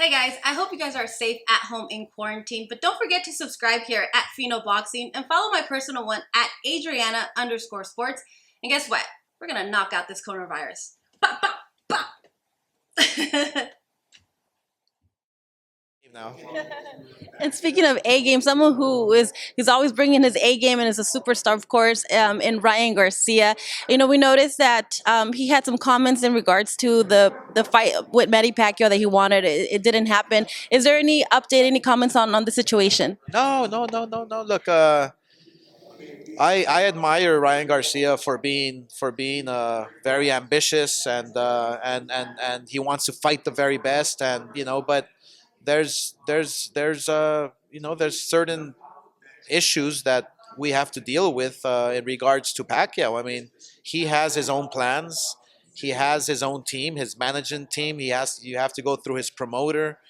Hey guys, I hope you guys are safe at home in quarantine, but don't forget to subscribe here at Fino Boxing and follow my personal one at Adriana_sports. And guess what? We're gonna knock out this coronavirus. Bop, bop, bop. Now. And speaking of A game, someone who is always bringing his A game and is a superstar, of course, in Ryan Garcia. We noticed that he had some comments in regards to the fight with Manny Pacquiao that he wanted. It didn't happen. Is there any update, any comments on the situation? No. Look, I admire Ryan Garcia for being very ambitious and he wants to fight the very best and but there's certain issues that we have to deal with in regards to Pacquiao. I mean, he has his own plans. He has his own team, his management team. You have to go through his promoter,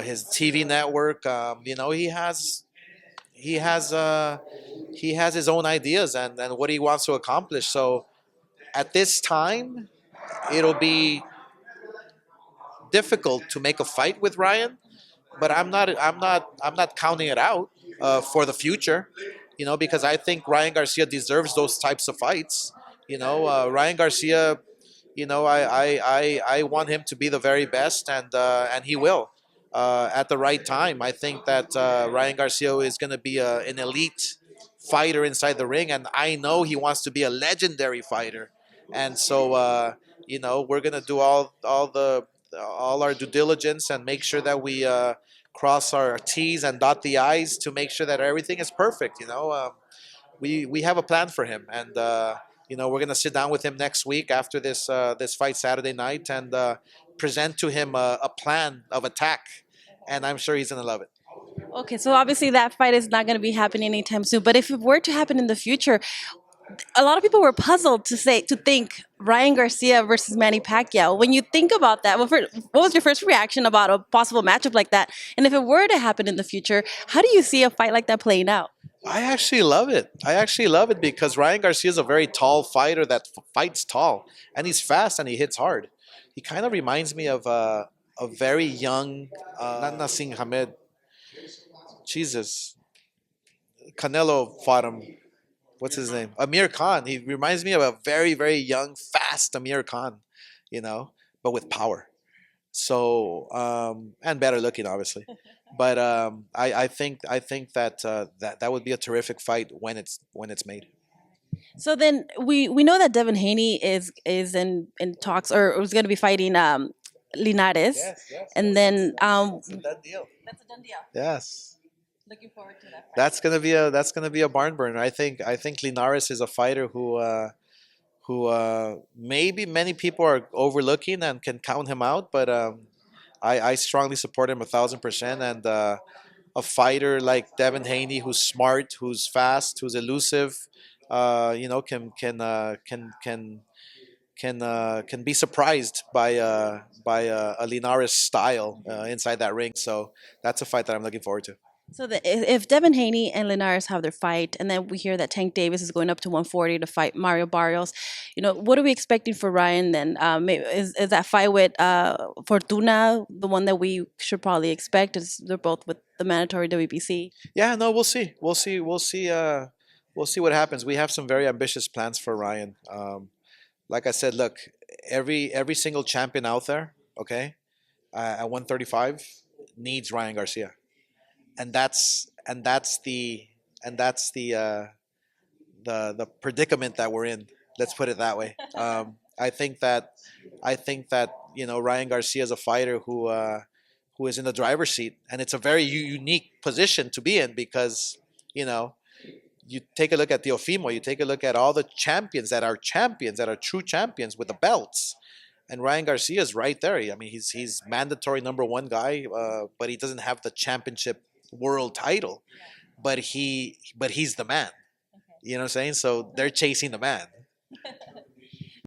his TV network. He has he has his own ideas and what he wants to accomplish. So at this time, it'll be difficult to make a fight with Ryan, but I'm not counting it out for the future. Because I think Ryan Garcia deserves those types of fights. Ryan Garcia. I want him to be the very best, and he will at the right time. I think that Ryan Garcia is going to be an elite fighter inside the ring, and I know he wants to be a legendary fighter. And so, we're going to do all our due diligence and make sure that we cross our T's and dot the I's to make sure that everything is perfect. We have a plan for him, and we're gonna sit down with him next week after this fight Saturday night and present to him a plan of attack, and I'm sure he's gonna love it. Okay, so obviously that fight is not going to be happening anytime soon. But if it were to happen in the future, a lot of people were puzzled to think Ryan Garcia versus Manny Pacquiao. When you think about that, what was your first reaction about a possible matchup like that? And if it were to happen in the future, how do you see a fight like that playing out? I actually love it. I actually love it because Ryan Garcia is a very tall fighter that fights tall, and he's fast and he hits hard. He kind of reminds me of a very young, not Nassim Hamed. Jesus, Canelo fought him. What's his name? Amir Khan. He reminds me of a very, very young, fast Amir Khan, but with power. So and better looking, obviously. But I think that would be a terrific fight when it's made. So then we know that Devin Haney is in talks or was going to be fighting Linares, and then It's a done deal. that's a done deal. Yes. Looking forward to that fight. That's gonna be a barn burner. I think Linares is a fighter who maybe many people are overlooking and can count him out, but I strongly support him 1,000%. And a fighter like Devin Haney, who's smart, who's fast, who's elusive, can be surprised by a Linares style inside that ring. So that's a fight that I'm looking forward to. So if Devin Haney and Linares have their fight, and then we hear that Tank Davis is going up to 140 to fight Mario Barrios, what are we expecting for Ryan then? Is that fight with Fortuna the one that we should probably expect? They're both with the mandatory WBC. Yeah, no, we'll see. We'll see what happens. We have some very ambitious plans for Ryan. Like I said, look, every single champion out there, okay, at 135 needs Ryan Garcia, and that's the predicament that we're in. Let's put it that way. I think that Ryan Garcia is a fighter who is in the driver's seat, and it's a very unique position to be in because you know you take a look at Teofimo, you take a look at all the champions that are true champions with the belts, and Ryan Garcia is right there. I mean, he's mandatory number one guy, but he doesn't have the championship world title, but he's the man. You know what I'm saying? So they're chasing the man.